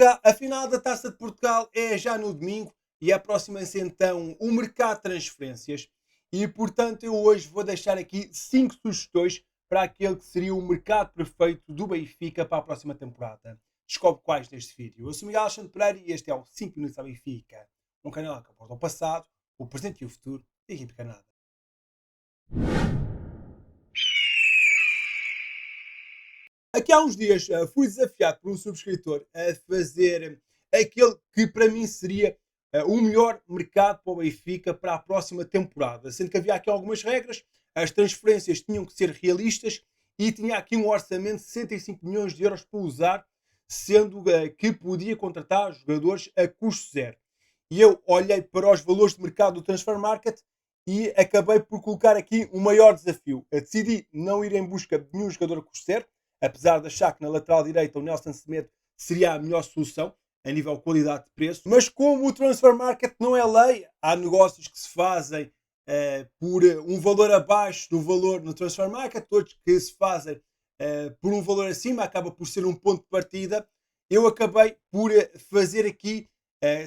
A final da Taça de Portugal é já no domingo e aproxima-se então o mercado de transferências e, portanto, eu hoje vou deixar aqui 5 sugestões para aquele que seria o mercado perfeito do Benfica para a próxima temporada. Descobre quais neste vídeo. Eu sou Miguel Alexandre Pereira e este é o 5 Minutos ao Benfica, um canal que aborda o passado, o presente e o futuro da equipe canada. Aqui há uns dias fui desafiado por um subscritor a fazer aquele que para mim seria o melhor mercado para o Benfica para a próxima temporada. Sendo que havia aqui algumas regras, as transferências tinham que ser realistas e tinha aqui um orçamento de 65 milhões de euros para usar, sendo que podia contratar jogadores a custo zero. E eu olhei para os valores de mercado do Transfer Market e acabei por colocar aqui um maior desafio. Decidi não ir em busca de nenhum jogador a custo zero, apesar de achar que na lateral direita o Nelson Semedo seria a melhor solução a nível de qualidade de preço, mas como o transfer market não é lei, há negócios que se fazem por um valor abaixo do valor no transfer market, outros que se fazem por um valor acima, acaba por ser um ponto de partida. Eu acabei por fazer aqui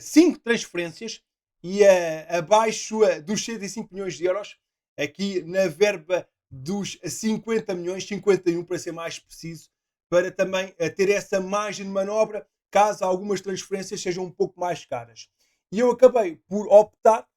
5 transferências e abaixo dos 105 milhões de euros, aqui na verba dos 50 milhões, 51 para ser mais preciso, para também ter essa margem de manobra caso algumas transferências sejam um pouco mais caras. E eu acabei por optar,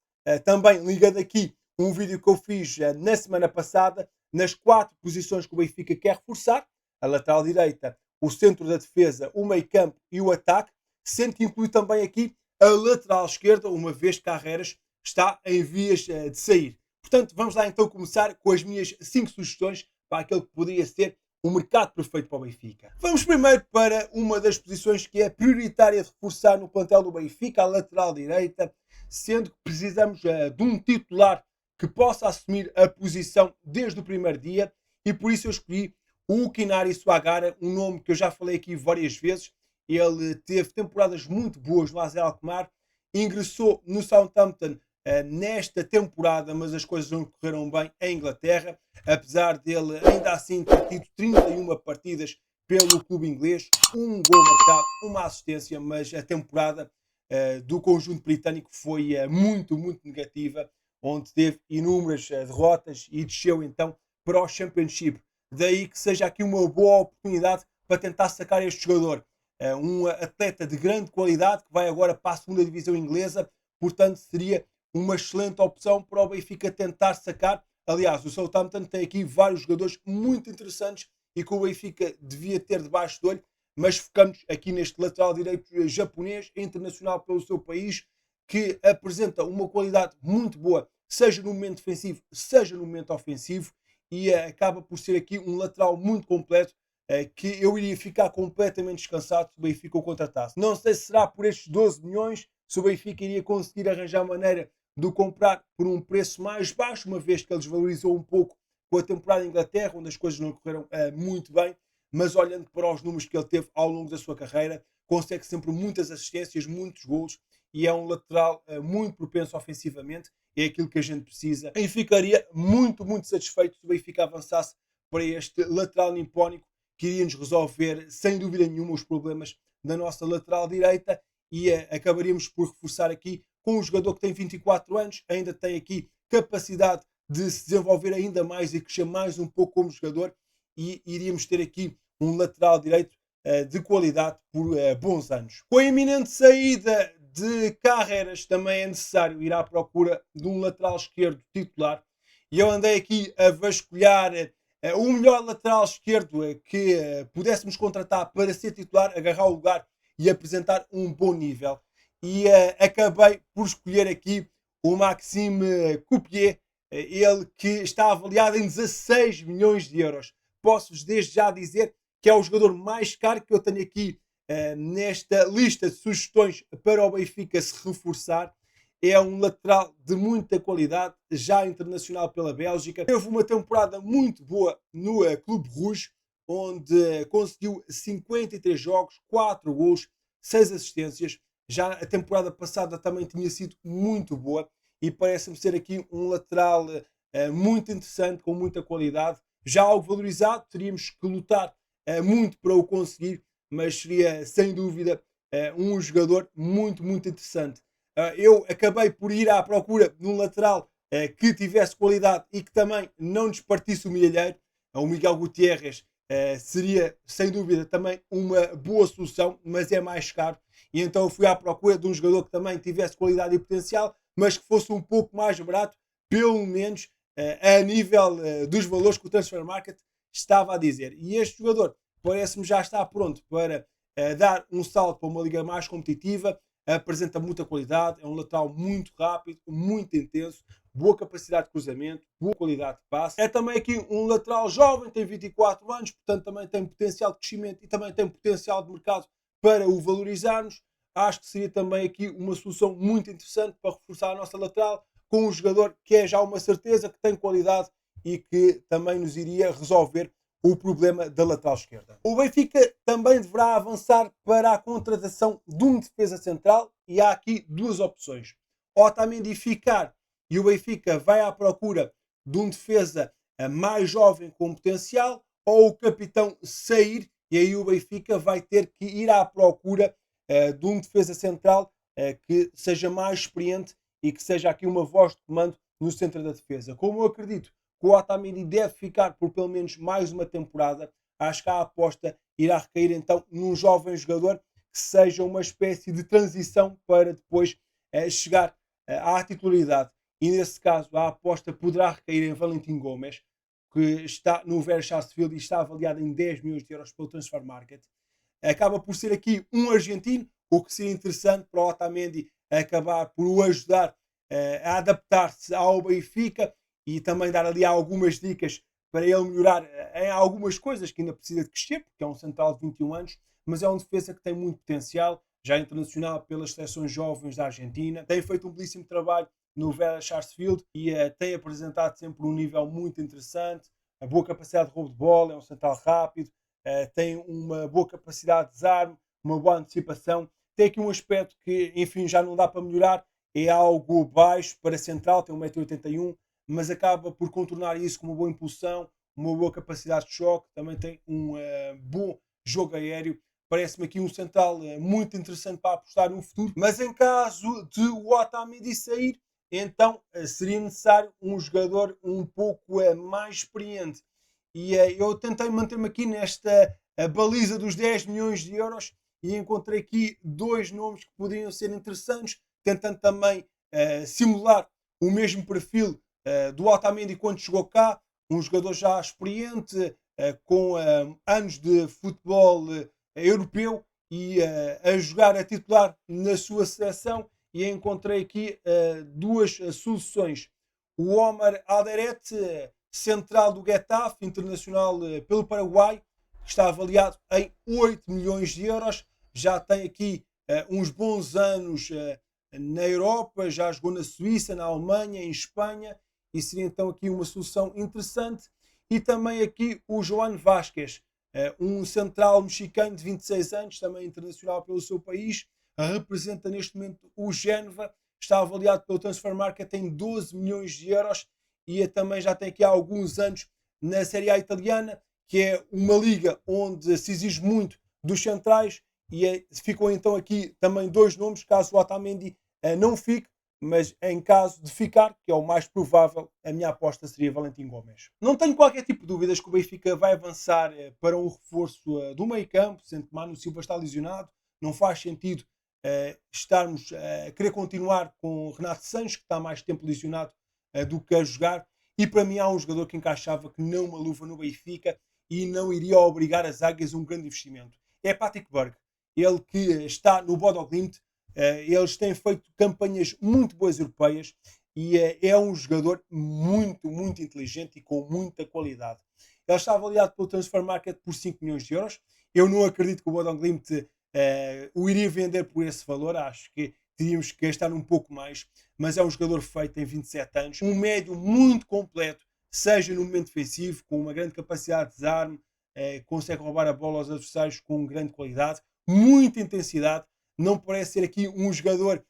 também ligando aqui um vídeo que eu fiz na semana passada, nas 4 posições que o Benfica quer reforçar, a lateral direita, o centro da defesa, o meio campo e o ataque, sendo que inclui também aqui a lateral esquerda, uma vez que Carreiras está em vias de sair. Portanto, vamos lá então começar com as minhas 5 sugestões para aquele que poderia ser o mercado perfeito para o Benfica. Vamos primeiro para uma das posições que é prioritária de reforçar no plantel do Benfica, a lateral direita, sendo que precisamos de um titular que possa assumir a posição desde o primeiro dia e por isso eu escolhi o Kinari Suagara, um nome que eu já falei aqui várias vezes. Ele teve temporadas muito boas no AZ Alkmaar, ingressou no Southampton nesta temporada, mas as coisas não correram bem em Inglaterra, apesar dele ainda assim ter tido 31 partidas pelo clube inglês, um gol marcado, uma assistência, mas a temporada do conjunto britânico foi muito negativa, onde teve inúmeras derrotas e desceu então para o Championship. Daí que seja aqui uma boa oportunidade para tentar sacar este jogador. Um atleta de grande qualidade que vai agora para a segunda divisão inglesa, portanto seria uma excelente opção para o Benfica tentar sacar. Aliás, o Southampton tem aqui vários jogadores muito interessantes e que o Benfica devia ter debaixo do olho, mas focamos aqui neste lateral direito japonês, internacional pelo seu país, que apresenta uma qualidade muito boa, seja no momento defensivo, seja no momento ofensivo, e acaba por ser aqui um lateral muito completo, que eu iria ficar completamente descansado se o Benfica o contratasse. Não sei se será por estes 12 milhões, se o Benfica iria conseguir arranjar maneira de o comprar por um preço mais baixo, uma vez que ele desvalorizou um pouco com a temporada em Inglaterra, onde as coisas não correram muito bem, mas olhando para os números que ele teve ao longo da sua carreira, consegue sempre muitas assistências, muitos golos, e é um lateral muito propenso ofensivamente, é aquilo que a gente precisa. E ficaria muito satisfeito se o Benfica avançasse para este lateral nipónico, que iria-nos resolver, sem dúvida nenhuma, os problemas da nossa lateral direita, e acabaríamos por reforçar aqui com um jogador que tem 24 anos, ainda tem aqui capacidade de se desenvolver ainda mais e crescer mais um pouco como jogador, e iríamos ter aqui um lateral direito de qualidade por bons anos. Com a iminente saída de Carreiras, também é necessário ir à procura de um lateral esquerdo titular, e eu andei aqui a vasculhar o melhor lateral esquerdo que pudéssemos contratar para ser titular, agarrar o lugar e apresentar um bom nível. E acabei por escolher aqui o Maxime Coupier, ele que está avaliado em 16 milhões de euros. Posso-vos desde já dizer que é o jogador mais caro que eu tenho aqui nesta lista de sugestões para o Benfica se reforçar. É um lateral de muita qualidade, já internacional pela Bélgica. Teve uma temporada muito boa no Clube Rouge, onde conseguiu 53 jogos, 4 gols, 6 assistências. Já a temporada passada também tinha sido muito boa e parece-me ser aqui um lateral muito interessante, com muita qualidade. Já algo valorizado, teríamos que lutar muito para o conseguir, mas seria sem dúvida um jogador muito, muito interessante. Eu acabei por ir à procura de um lateral que tivesse qualidade e que também não despartisse o milheiro. O Miguel Gutierrez seria, sem dúvida, também uma boa solução, mas é mais caro. E então eu fui à procura de um jogador que também tivesse qualidade e potencial, mas que fosse um pouco mais barato, pelo menos a nível dos valores que o Transfer Market estava a dizer. E este jogador parece-me já estar pronto para dar um salto para uma liga mais competitiva, apresenta muita qualidade, é um lateral muito rápido, muito intenso, boa capacidade de cruzamento, boa qualidade de passe. É também aqui um lateral jovem, tem 24 anos, portanto também tem potencial de crescimento e também tem potencial de mercado para o valorizarmos. Acho que seria também aqui uma solução muito interessante para reforçar a nossa lateral, com um jogador que é já uma certeza, que tem qualidade e que também nos iria resolver o problema da lateral esquerda. O Benfica também deverá avançar para a contratação de um defesa central e há aqui duas opções. Otamendi ficar e o Benfica vai à procura de um defesa mais jovem com potencial, ou o capitão sair e aí o Benfica vai ter que ir à procura de um defesa central que seja mais experiente e que seja aqui uma voz de comando no centro da defesa. Como eu acredito que o Otamendi deve ficar por pelo menos mais uma temporada, acho que a aposta irá recair então num jovem jogador que seja uma espécie de transição para depois chegar à titularidade. E nesse caso a aposta poderá recair em Valentim Gomes, que está no Sarsfield e está avaliado em 10 milhões de euros pelo Transfer Market. Acaba por ser aqui um argentino, o que seria interessante para o Otamendi acabar por o ajudar a adaptar-se ao Benfica e também dar ali algumas dicas para ele melhorar em algumas coisas que ainda precisa de crescer, porque é um central de 21 anos, mas é um defesa que tem muito potencial, já internacional pelas seleções jovens da Argentina, tem feito um belíssimo trabalho no Vera Sarsfield e tem apresentado sempre um nível muito interessante, a boa capacidade de roubo de bola, é um central rápido, tem uma boa capacidade de desarme, uma boa antecipação, tem aqui um aspecto que, enfim, já não dá para melhorar, é algo baixo para central, tem 1,81 m, mas acaba por contornar isso com uma boa impulsão, uma boa capacidade de choque, também tem um bom jogo aéreo. Parece-me aqui um central muito interessante para apostar no futuro, mas em caso de o Otamendi sair, então seria necessário um jogador um pouco mais experiente. E eu tentei manter-me aqui nesta baliza dos 10 milhões de euros e encontrei aqui dois nomes que poderiam ser interessantes, tentando também simular o mesmo perfil do Otamendi quando chegou cá, um jogador já experiente, com anos de futebol europeu e a jogar a titular na sua seleção, e encontrei aqui duas soluções. O Omar Alderet, central do Getafe, internacional pelo Paraguai, que está avaliado em 8 milhões de euros, já tem aqui uns bons anos na Europa, já jogou na Suíça, na Alemanha, em Espanha, e seria então aqui uma solução interessante. E também aqui o Joan Vázquez, um central mexicano de 26 anos, também internacional pelo seu país, representa neste momento o Génova, está avaliado pelo Transfer Market em 12 milhões de euros e também já tem aqui há alguns anos na Série A italiana, que é uma liga onde se exige muito dos centrais, e ficam então aqui também dois nomes, caso o Otamendi não fique, mas em caso de ficar, que é o mais provável, a minha aposta seria Valentim Gomes. Não tenho qualquer tipo de dúvidas que o Benfica vai avançar para um reforço do meio campo, sendo que Manu Silva está lesionado, não faz sentido estarmos a querer continuar com Renato Sanches, que está mais tempo lesionado do que a jogar, e para mim há um jogador que encaixava que não uma luva no Benfica e não iria obrigar as águias a um grande investimento. É Patrick Berg, ele que está no Bodo Glimt. Eles têm feito campanhas muito boas europeias e é um jogador muito, muito inteligente e com muita qualidade. Ele está avaliado pelo Transfer Market por 5 milhões de euros. Eu não acredito que o Bodo Glimt o iria vender por esse valor. Acho que teríamos que gastar um pouco mais, mas é um jogador feito, tem 27 anos, um médio muito completo, seja no momento defensivo, com uma grande capacidade de desarme, consegue roubar a bola aos adversários com grande qualidade, muita intensidade. Não parece ser aqui um jogador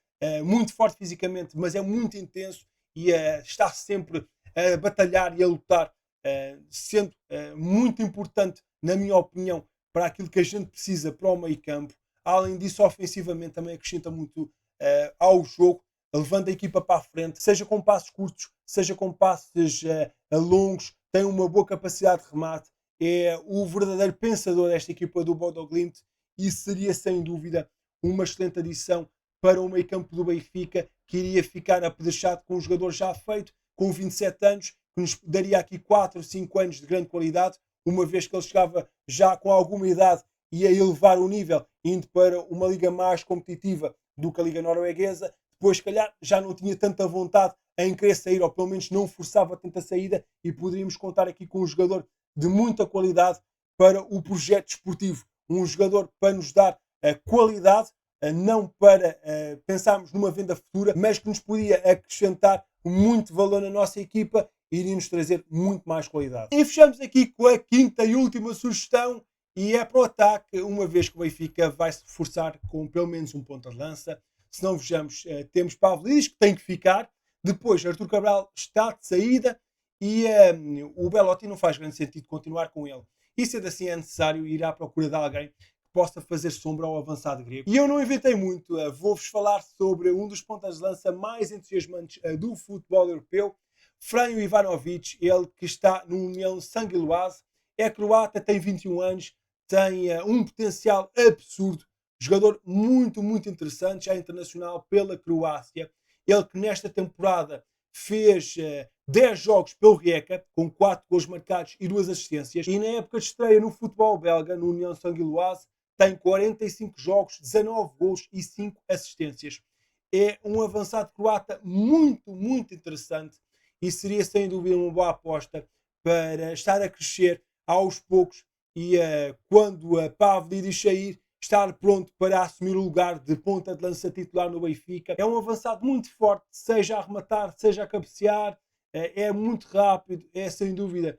muito forte fisicamente, mas é muito intenso e está sempre a batalhar e a lutar, sendo muito importante, na minha opinião, para aquilo que a gente precisa para o meio campo. Além disso, ofensivamente também acrescenta muito ao jogo, levando a equipa para a frente, seja com passos curtos, seja com passos longos, tem uma boa capacidade de remate, é o verdadeiro pensador desta equipa do Bodo Glimt e seria sem dúvida uma excelente adição para o meio campo do Benfica, que iria ficar apedrechado com um jogador já feito, com 27 anos, que nos daria aqui 4 ou 5 anos de grande qualidade, uma vez que ele chegava já com alguma idade e a elevar o nível, indo para uma liga mais competitiva do que a liga norueguesa. Depois, se calhar, já não tinha tanta vontade em querer sair, ou pelo menos não forçava tanta saída, e poderíamos contar aqui com um jogador de muita qualidade para o projeto desportivo. Um jogador para nos dar qualidade, não para pensarmos numa venda futura, mas que nos podia acrescentar muito valor na nossa equipa e iria nos trazer muito mais qualidade. E fechamos aqui com a quinta e última sugestão, e é para o ataque, uma vez que o Benfica vai se reforçar com pelo menos um ponta de lança. Se não vejamos, temos Pavlidis, que tem que ficar. Depois, Arthur Cabral está de saída e o Belotti não faz grande sentido continuar com ele. E sendo assim, é necessário ir à procura de alguém que possa fazer sombra ao avançado grego. E eu não inventei muito, vou-vos falar sobre um dos pontas de lança mais entusiasmantes do futebol europeu, Franjo Ivanovic, ele que está no União Sangiloase, é croata, tem 21 anos, tem um potencial absurdo, jogador muito, muito interessante, já internacional pela Croácia. Ele que nesta temporada fez 10 jogos pelo Rijeka, com 4 gols marcados e 2 assistências. E na época de estreia no futebol belga, no União Sangiloase, tem 45 jogos, 19 gols e 5 assistências. É um avançado croata muito, muito interessante e seria sem dúvida uma boa aposta para estar a crescer aos poucos e quando a Pavlidis sair, estar pronto para assumir o lugar de ponta de lança titular no Benfica. É um avançado muito forte, seja a rematar, seja a cabecear, é muito rápido, é sem dúvida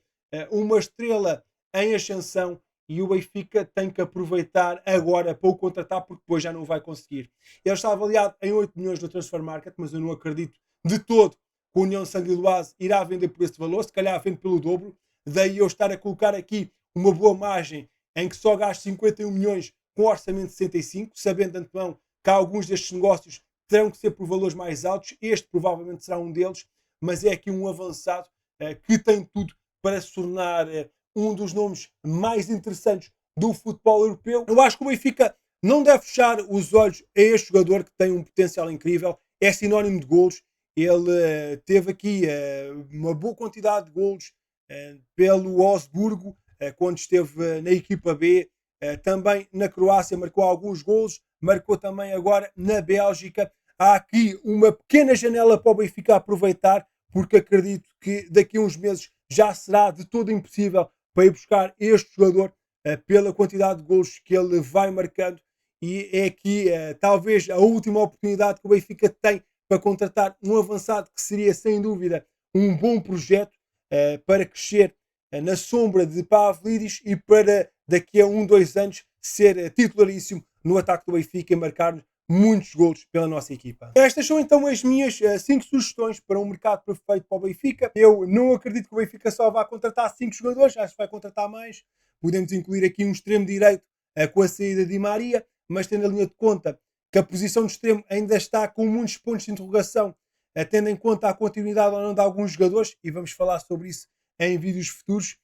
uma estrela em ascensão e o Benfica tem que aproveitar agora para o contratar porque depois já não vai conseguir. Ele está avaliado em 8 milhões no Transfer Market, mas eu não acredito de todo que a União Sangiloase irá vender por esse valor, se calhar vende pelo dobro. Daí eu estar a colocar aqui uma boa margem em que só gasto 51 milhões com orçamento de 65, sabendo de antemão que alguns destes negócios terão que ser por valores mais altos. Este provavelmente será um deles, mas é aqui um avançado que tem tudo para se tornar um dos nomes mais interessantes do futebol europeu. Eu acho que o Benfica não deve fechar os olhos a este jogador que tem um potencial incrível, é sinónimo de golos. Ele teve aqui uma boa quantidade de golos pelo Wolfsburgo, quando esteve na equipa B. Também na Croácia marcou alguns golos, marcou também agora na Bélgica. Há aqui uma pequena janela para o Benfica aproveitar, porque acredito que daqui a uns meses já será de todo impossível para ir buscar este jogador pela quantidade de golos que ele vai marcando. E é aqui talvez a última oportunidade que o Benfica tem para contratar um avançado que seria sem dúvida um bom projeto para crescer na sombra de Pavlidis e para daqui a 2 anos ser titularíssimo no ataque do Benfica e marcar muitos golos pela nossa equipa. Estas são então as minhas 5 sugestões para um mercado perfeito para o Benfica. Eu não acredito que o Benfica só vá contratar 5 jogadores, acho que vai contratar mais. Podemos incluir aqui um extremo direito com a saída de Di Maria, mas tendo a linha de conta que a posição de extremo ainda está com muitos pontos de interrogação, tendo em conta a continuidade ou não de alguns jogadores, e vamos falar sobre isso em vídeos futuros.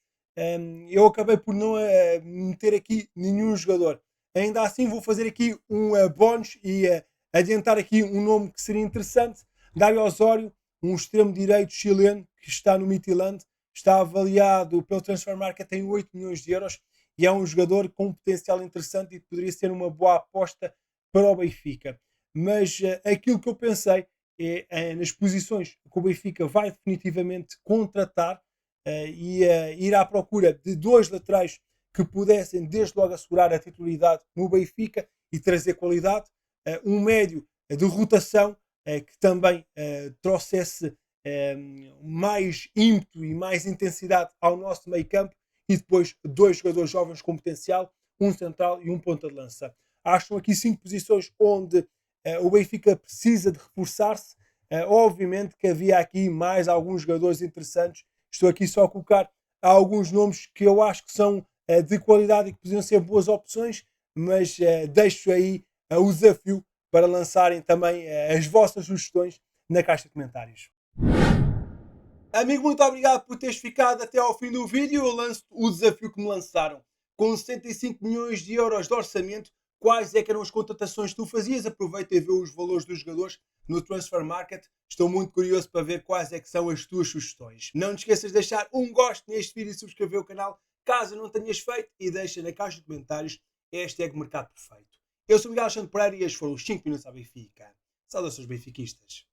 Eu acabei por não meter aqui nenhum jogador. Ainda assim vou fazer aqui um bónus e adiantar aqui um nome que seria interessante. Dário Osório, um extremo direito chileno que está no Midtjylland, está avaliado pelo Transfer Market em 8 milhões de euros e é um jogador com um potencial interessante e poderia ser uma boa aposta para o Benfica. Mas aquilo que eu pensei é nas posições que o Benfica vai definitivamente contratar e ir à procura de 2 laterais que pudessem desde logo assegurar a titularidade no Benfica e trazer qualidade, um médio de rotação que também trouxesse mais ímpeto e mais intensidade ao nosso meio campo e depois 2 jogadores jovens com potencial, um central e um ponta de lança. Acham aqui 5 posições onde o Benfica precisa de reforçar-se. Obviamente que havia aqui mais alguns jogadores interessantes. Estou aqui só a colocar alguns nomes que eu acho que são de qualidade e que podiam ser boas opções, mas deixo aí o desafio para lançarem também as vossas sugestões na caixa de comentários. Amigo, muito obrigado por teres ficado até ao fim do vídeo. Eu lanço o desafio que me lançaram. Com 65 milhões de euros de orçamento, quais é que eram as contratações que tu fazias? Aproveita e vê os valores dos jogadores no Transfer Market. Estou muito curioso para ver quais é que são as tuas sugestões. Não te esqueças de deixar um gosto neste vídeo e subscrever o canal, caso não tenhas feito, e deixa na caixa de comentários hashtag Mercado Perfeito. Eu sou o Miguel Alexandre Pereira e estes foram os 5 minutos à Benfica. Saudações benfiquistas.